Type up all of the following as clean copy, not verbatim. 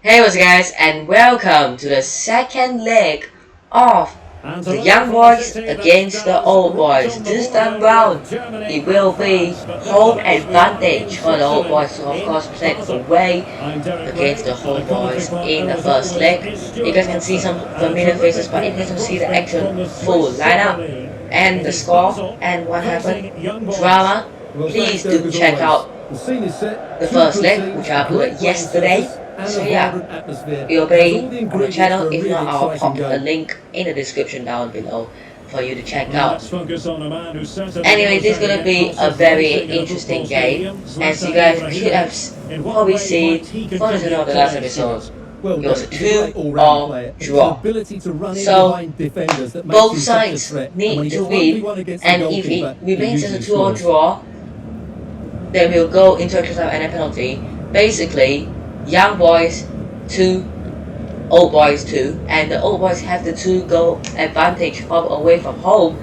Hey what's up guys, and welcome to the second leg of the young boys against the old boys. This time round it will be home advantage for the old boys, so of course played away against the home boys in the first leg. You guys can see some familiar faces, but if you guys don't see the actual full lineup and the score and what happened, drama, please do check out the first leg which I uploaded yesterday. So yeah, it'll be on the channel. If not, I'll pop a link in the description down below for you to check out. Anyway, this is gonna be a very interesting game, as you guys should have probably seen from the last episode. It was a 2-all draw. So both sides need to win, and if it remains as a 2-all draw, then we'll go into extra time and a penalty. Basically, young boys 2, old boys 2, and the old boys have the 2-goal advantage from away from home.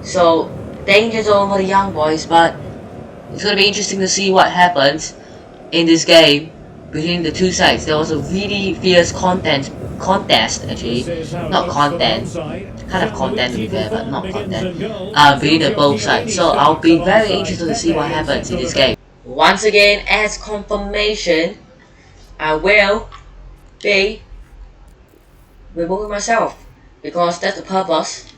So danger zone for the young boys, but it's gonna be interesting to see what happens in this game between the two sides. There was a really fierce contest actually, not content, kind of content to be fair, but not content, between the both sides. So I'll be very interested to see what happens in this game. Once again, as confirmation, I will be removing myself, because that's the purpose.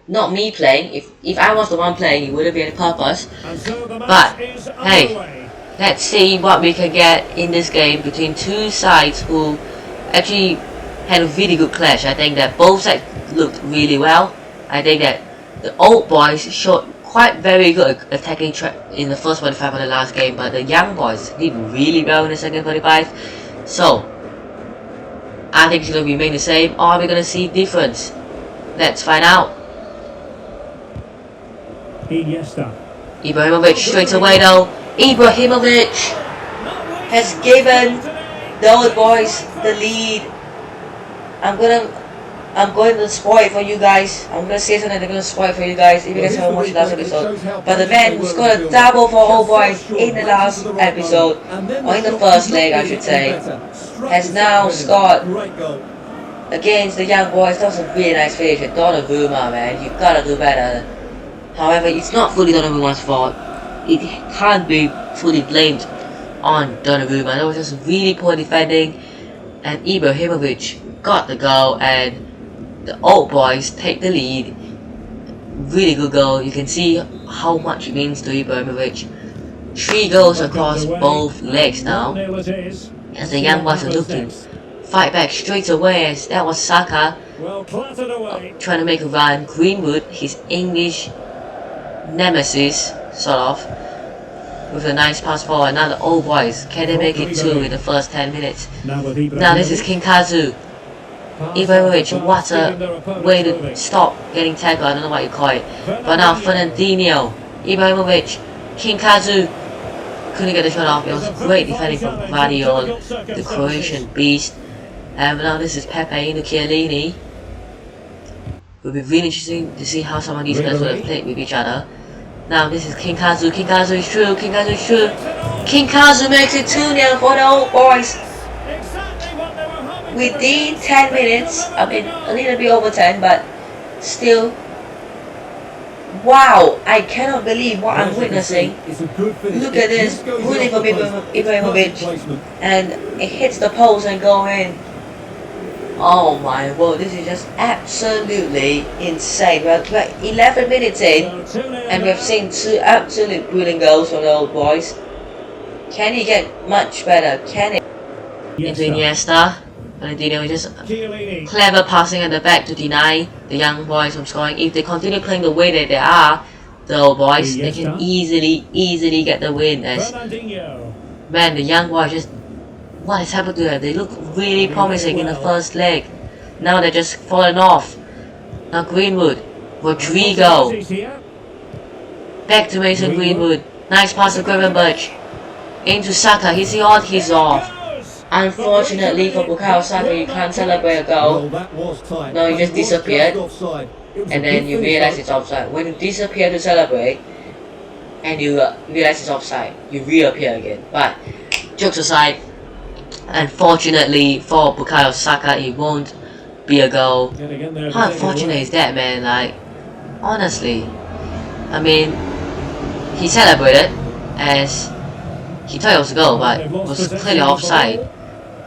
Not me playing. If I was the one playing, it wouldn't be any purpose. But hey, let's see what we can get in this game between two sides who actually had a really good clash. I think that both sides looked really well. I think that the old boys showed quite very good attacking track in the first 45 of the last game, but the young boys did really well in the second 45. So I think it's going to remain the same, or are we going to see difference? Let's find out. Ibrahimovic straight away though. Ibrahimovic has given the old boys the lead. I'm going to spoil it for you guys. I'm gonna say something, they're gonna spoil it for you guys if you guys haven't watched the last episode. But the man who scored a double for old boys in the last episode, or in the first leg I should say, has now scored against the young boys. That was a really nice finish. Donnarumma, man, you gotta do better. However, it's not fully Donnarumma's fault. It can't be fully blamed on Donnarumma. That was just really poor defending, and Ibrahimovic got the goal, and the old boys take the lead. Really good goal. You can see how much it means to Ibrahimovic. 3 goals across both legs now, as the young boys are looking fight back straight away, as that was Saka trying to make a run. Greenwood, his English nemesis, sort of, with a nice pass forward. Now the old boys, can they make it 2 in the first 10 minutes? Now this is Kinkazu. Ibrahimovic, what a way to stop getting tackled, I don't know what you call it. But now Fernandinho, Ibrahimovic, Kinkazu couldn't get the shot off. It was great defending from Guardiola, the Croatian beast. And now this is Pepe into Chiellini. It will be really interesting to see how some of these guys will have played with each other. Now this is Kinkazu. Kinkazu is true. Kinkazu is true. Kinkazu makes it 2-0 for the old boys. Within 10 minutes, I mean a little bit over 10, but still, wow, I cannot believe what I'm witnessing. Look at this, running from Ibrahimovic, and it hits the post and go in. Oh my word, this is just absolutely insane. We're 11 minutes in, and we've seen 2 absolute brilliant goals from the old boys. Can he get much better? Can it? Into Iniesta. Fernandinho just clever passing at the back to deny the young boys from scoring. If they continue playing the way that they are, the old boys, they can easily get the win. As man, the young boys just, what has happened to them? They look really promising in the first leg. Now they're just falling off. Now Greenwood, Rodrigo, back to Mason Greenwood. Nice pass to Gravenberch into Saka. He's on, he's off. Unfortunately for Bukayo Saka, you can't celebrate a goal. No, you just disappeared, and then you realize it's offside. When you disappear to celebrate, and you realize it's offside, you reappear again. But jokes aside, Unfortunately for Bukayo Saka, it won't be a goal. How unfortunate is that, man? Like, honestly, I mean, he celebrated as he thought it was a goal, but it was clearly offside.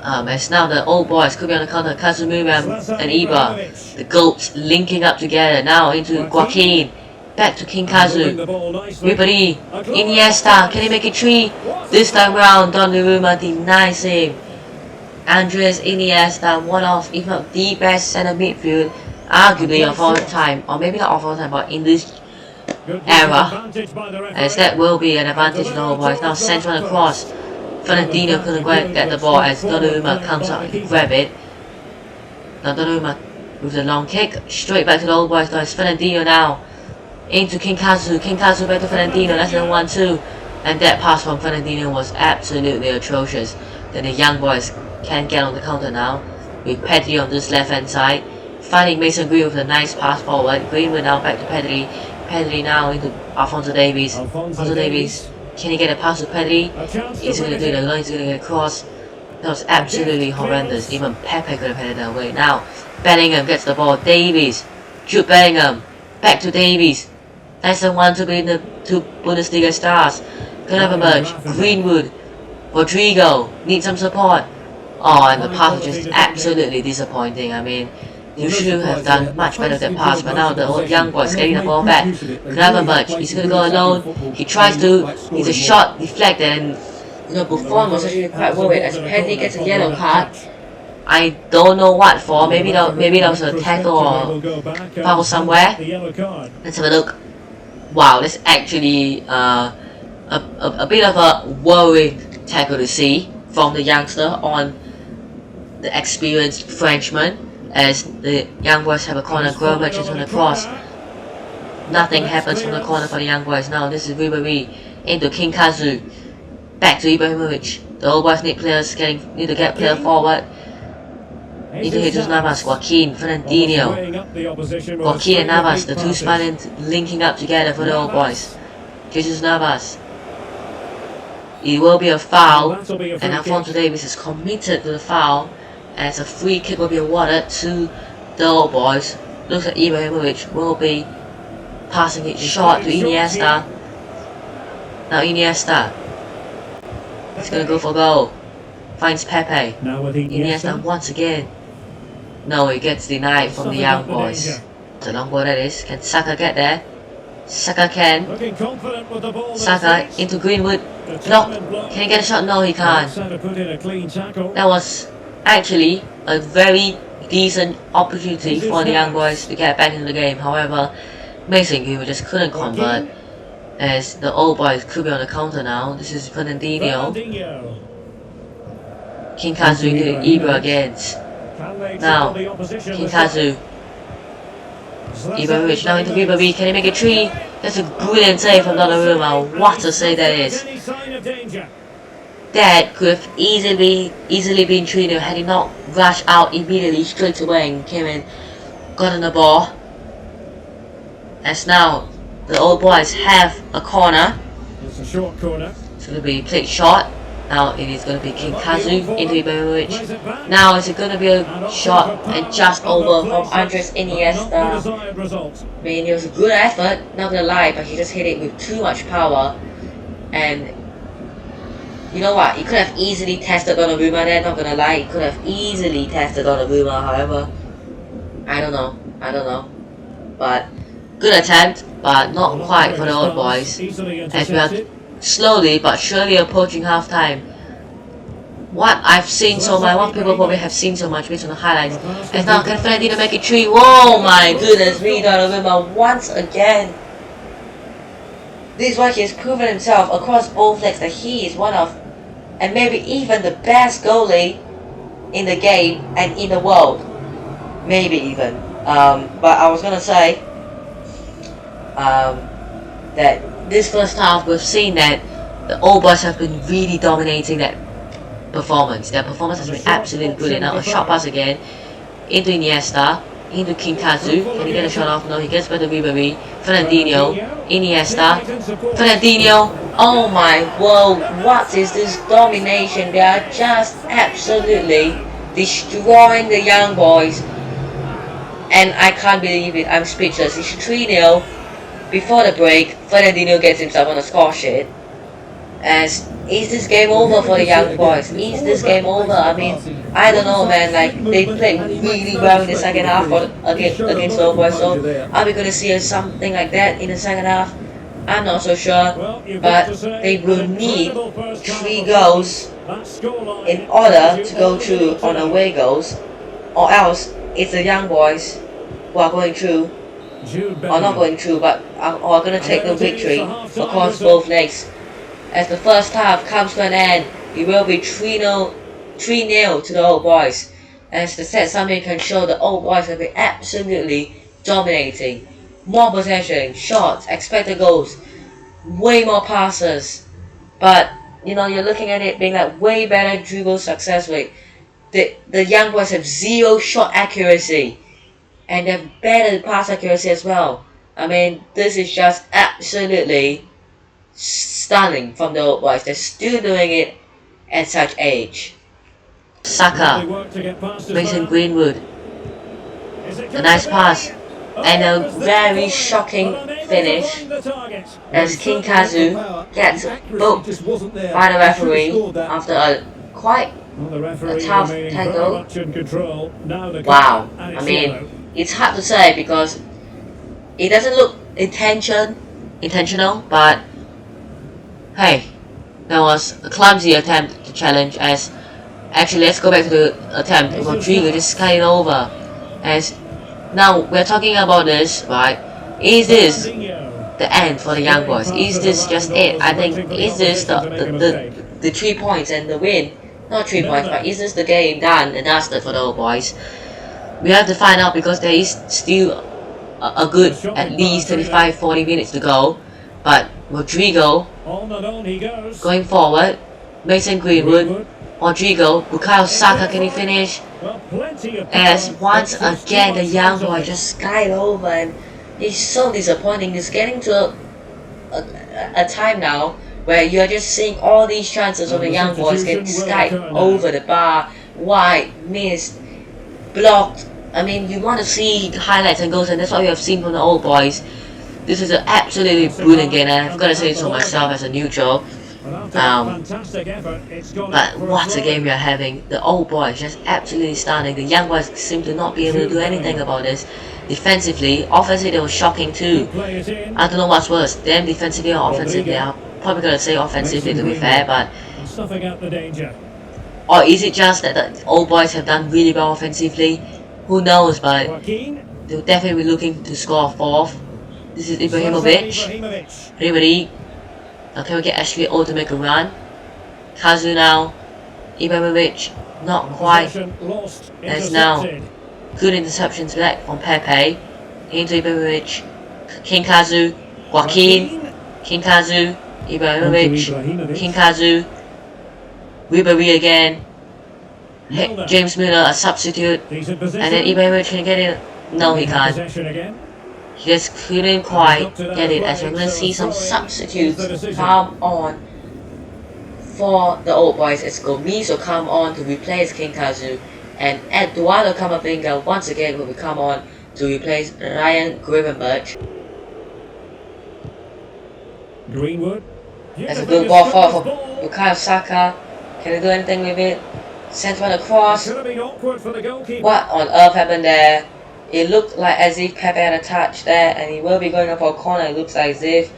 As now the old boys could be on the counter, Kazumura and Ibra, the goats linking up together. Now into Joaquin, back to King Kazu, Ribery, Iniesta, can he make it 3? This time round, Donnarumma denies him. Andres Iniesta, one of, if not the best centre midfield, arguably of all time, or maybe not of all time, but in this era, as that will be an advantage to the whole boys. Now sent on across. Fernandinho couldn't quite get the ball as Donnarumma comes out and grab it. Now Donnarumma with the long kick straight back to the old boys. Now it's Fernandinho now into King Kazu. King Kazu back to Fernandinho. That's the 1-2, and that pass from Fernandinho was absolutely atrocious. Then the young boys can get on the counter now with Pedri on this left hand side, finding Mason Green with a nice pass forward. Greenwood now back to Pedri. Pedri now into Alphonso Davies. Alphonso Davies. Can he get a pass to Pedri? He's going to do it alone, he's going to get a cross. That was absolutely horrendous. Even Pepe could have headed that way. Now, Bellingham gets the ball. Davies. Jude Bellingham. Back to Davies. That's the one to be in the 2 Bundesliga stars. Gonna have a merge. Greenwood. Rodrigo. Need some support. Oh, and the pass was just absolutely disappointing. I mean, you should have done much better than pass, but now the old young boy is getting the ball back. Clever much. He's gonna go alone. He tries to. He's a shot deflected, and you know Buffon was actually quite worried as Pedri gets a yellow card. I don't know what for. Maybe that was a tackle or foul somewhere. Let's have a look. Wow, that's actually a bit of a worrying tackle to see from the youngster on the experienced Frenchman. As the young boys have a corner, Gromich is on the cross. Nothing happens from the corner for the young boys. Now this is Ribery into King Kazu. Back to Ibrahimovic. The old boys need to get player forward. Into Jesus Navas, Joaquin, Fernandinho. Joaquin and Navas, the 2 Spaniards linking up together for the old boys. Jesus Navas. It will be a foul, and Alphonso Davies is committed to the foul. As a free kick will be awarded to the old boys. Looks like Ibrahimovic will be passing it short to Iniesta. Now Iniesta. He's gonna go for goal. Finds Pepe. Iniesta once again. No, it gets denied from the young boys. It's a long ball that is. Can Saka get there? Saka can. Saka into Greenwood. Block. Can he get a shot? No, he can't. That was actually a very decent opportunity for the young boys to get back into the game. However, Mason Greenwood just couldn't convert as the old boys could be on the counter now. This is Fernandinho. King Kazu into Ibra again. Now, King Kazu. Ibrahimovic now into Ribery. Can he make it 3? That's a brilliant save from Donnarumma. What a save that is. That could have easily been 3-0 had he not rushed out immediately straight away and came in, got on the ball. As now the old boys have a corner. It's a short corner. It's going to be played short. Now it is going to be King Kazu into Ibrahimovic. Now it's going to be a shot and just over from Andres Iniesta. I mean, it was a good effort, not gonna lie, but he just hit it with too much power. And you know what? He could have easily tested Donnarumma there, not gonna lie. He could have easily tested Donnarumma, however. I don't know. But good attempt, but not quite for the old boys. As we are slowly but surely approaching half time. What I've seen so much, what people probably have seen so much based on the highlights. And now can Fernandinho make it 3? Whoa, my goodness me, Donnarumma once again. This is why he has proven himself across both legs that he is one of, and maybe even the best goalie in the game and in the world. Maybe even. But I was gonna say that this first half we've seen that the old boys have been really dominating that performance. Their performance has been absolutely brilliant. Now a shot pass again into Iniesta, into King Kazu. Can he get a shot off? No, he gets by the Ribery. Fernandinho, Iniesta, Fernandinho. Oh my world, what is this domination? They are just absolutely destroying the young boys. And I can't believe it, I'm speechless. It's 3-0 before the break. Fernandinho gets himself on a score sheet. As is this game over for the young boys? Is this game over? I mean, I don't know, man. Like they played really well in the second half against the old boys. So are we gonna see something like that in the second half? I'm not so sure, but they will need 3 goals in order to go through on away goals, or else it's the young boys who are going through, or not going through, but are going to take the victory across both legs. As the first half comes to an end, it will be 3-0 to the old boys. As the set summary can show, the old boys have been absolutely dominating. More possession, shots, expected goals, way more passes. But you know, you're looking at it being like way better dribble success rate. The young boys have 0 shot accuracy, and they have better pass accuracy as well. I mean, this is just absolutely stunning from the old boys. They're still doing it at such age. Saka, Mason Greenwood, a nice pass, and a very shocking finish as King Kazu gets booked by the referee after a quite a tough tackle. Wow, I mean, it's hard to say because it doesn't look intentional, but hey, that was a clumsy attempt to challenge. As actually, let's go back to the attempt. Rodrigo just cut it over. As now we're talking about this, right? Is this the end for the young boys? Is this just it? I think, is this the 3 points and the win? Not 3 points, but is this the game done and dusted for the old boys? We have to find out because there is still a good at least 35-40 minutes to go. But Rodrigo going forward, Mason Greenwood, Rodrigo, Bukayo Saka, can he finish? As once again the young boy just skied over, and it's so disappointing. It's getting to a time now where you're just seeing all these chances of the young boys get skied over the bar, wide, missed, blocked. I mean, you want to see highlights and goals, and that's what we have seen from the old boys. This is an absolutely brilliant game, and I've got to say so myself as a neutral. But what a game we are having. The old boys just absolutely stunning. The young boys seem to not be able to do anything about this. Defensively, offensively they were shocking too. I don't know what's worse, them defensively or offensively. I'm probably going to say offensively to be fair, but or is it just that the old boys have done really well offensively? Who knows, but they'll definitely be looking to score a 4th. This is Ibrahimovic. Ribery. Now can we get Ashley O to make a run? Kazu now. Ibrahimovic. Not quite. There's now good interceptions back from Pepe. Into Ibrahimovic. King Kazu. Joaquin. King Kazu. Ibrahimovic. King Kazu. Ribery again. James Miller, a substitute. And then Ibrahimovic can get it. No, he can't. He just couldn't quite get it, as we're going to see some substitutes come on for the old boys. It's Gomiso come on to replace King Kazu, and Eduardo Camavinga once again will come on to replace Ryan Gravenberch. Greenwood. That's a good ball for Bukayo Saka. Can he do anything with it? Sent one across. What on earth happened there? It looked like as if Pepe had a touch there, and he will be going up for a corner. It looks like as if.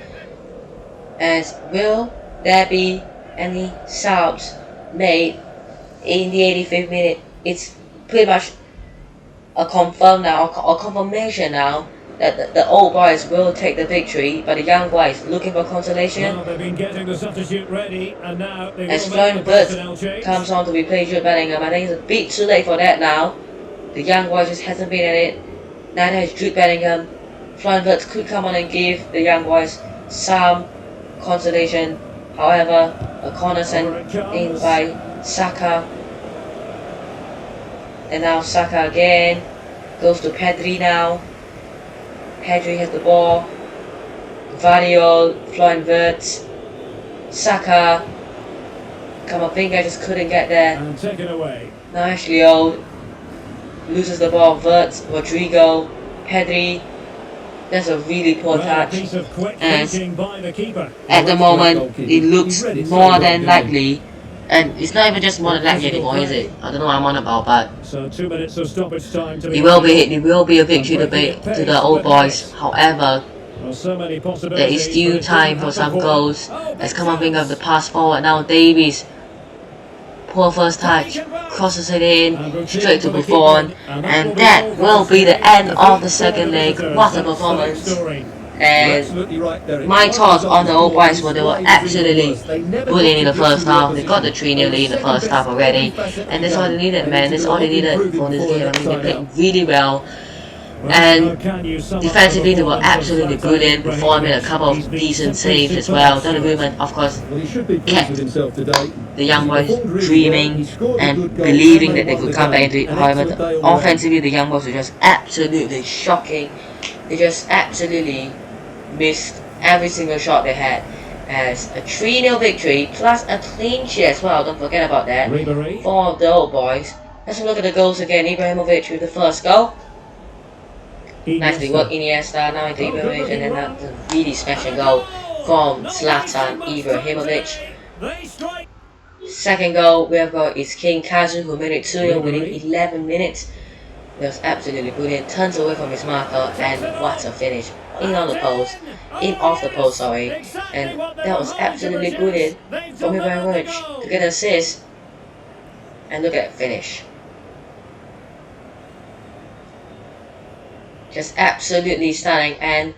As will there be any subs made in the 85th minute? It's pretty much a confirm now, a confirmation now that the old boys will take the victory, but the young boys looking for consolation. Well, they've been getting the substitute ready, and now they as Florian Wirtz comes on to replace Jude Bellingham. I think it's a bit too late for that now. The young boy just hasn't been at it. Neither has Jude Bellingham. Florian Wirtz could come on and give the young boys some consolation. However, a corner sent in by Saka. And now Saka again goes to Pedri now. Pedri has the ball. Variol, Florian Wirtz. Saka. Camavinga just couldn't get there. And taken away. Now Ashley loses the ball. Verts, Rodrigo, Pedri. That's a really poor touch. Piece of quick And thinking by the keeper. at the moment, it looks more than likely. And it's not even just more than likely anymore, is it? I don't know what I'm on about, but So 2 minutes of stoppage time to it will be a victory to the old boys. However, Well, so many there possibilities, is still but it time didn't for some happen goals. Let's come and bring up the pass forward now. Davies, poor first touch, crosses it in straight to Buffon, and that will be the end of the second leg. What a performance! And my thoughts on the old boys were they were absolutely brilliant in the first half. They got the 3-0 lead in the first half already, and that's all they needed, man. That's all they needed for this game. I mean, they played really well. And defensively, they were absolutely brilliant. Buffon made a couple of decent saves as well. Donnarumma, of course, kept the young boys dreaming and believing that they could come back into it. However, offensively, the young boys were just absolutely shocking. They just absolutely missed every single shot they had. As a 3-0 victory plus a clean sheet as well. Don't forget about that for the old boys. Let's look at the goals again. Ibrahimovic with the first goal. Nicely worked Iniesta, now into Ibrahimovic, and then that's a really special goal from Zlatan Ibrahimovic. Second goal we have got is King Kazu, who made it 2-0 within 11 minutes. It was absolutely brilliant, turns away from his marker, and what a finish. In on the post, in off the post, sorry. And that was absolutely brilliant from Ibrahimovic to get an assist. And look at that finish. Just absolutely stunning. And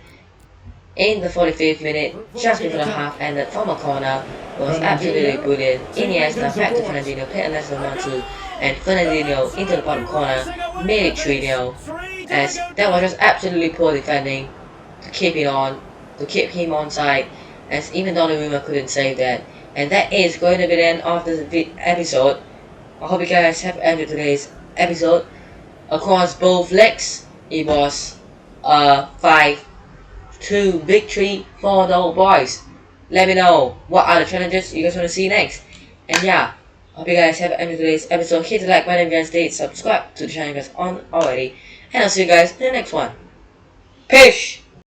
in the 45th minute, just before the half ended, from a corner, was absolutely brilliant. Iniesta back to Fernandinho, played a lesson 1-2, and Fernandinho into the bottom corner, made it 3-0. As that was just absolutely poor defending to keep it on, to keep him on side, as even Donnarumma couldn't save that. And that is going to be the end of the episode. I hope you guys have enjoyed today's episode. Across both legs, it was a 5-2 victory for the old boys. Let me know what other challenges you guys want to see next. And yeah, hope you guys have enjoyed today's episode. Hit the like button if you guys did. Subscribe to the channel if you guys aren't already. And I'll see you guys in the next one. Peace!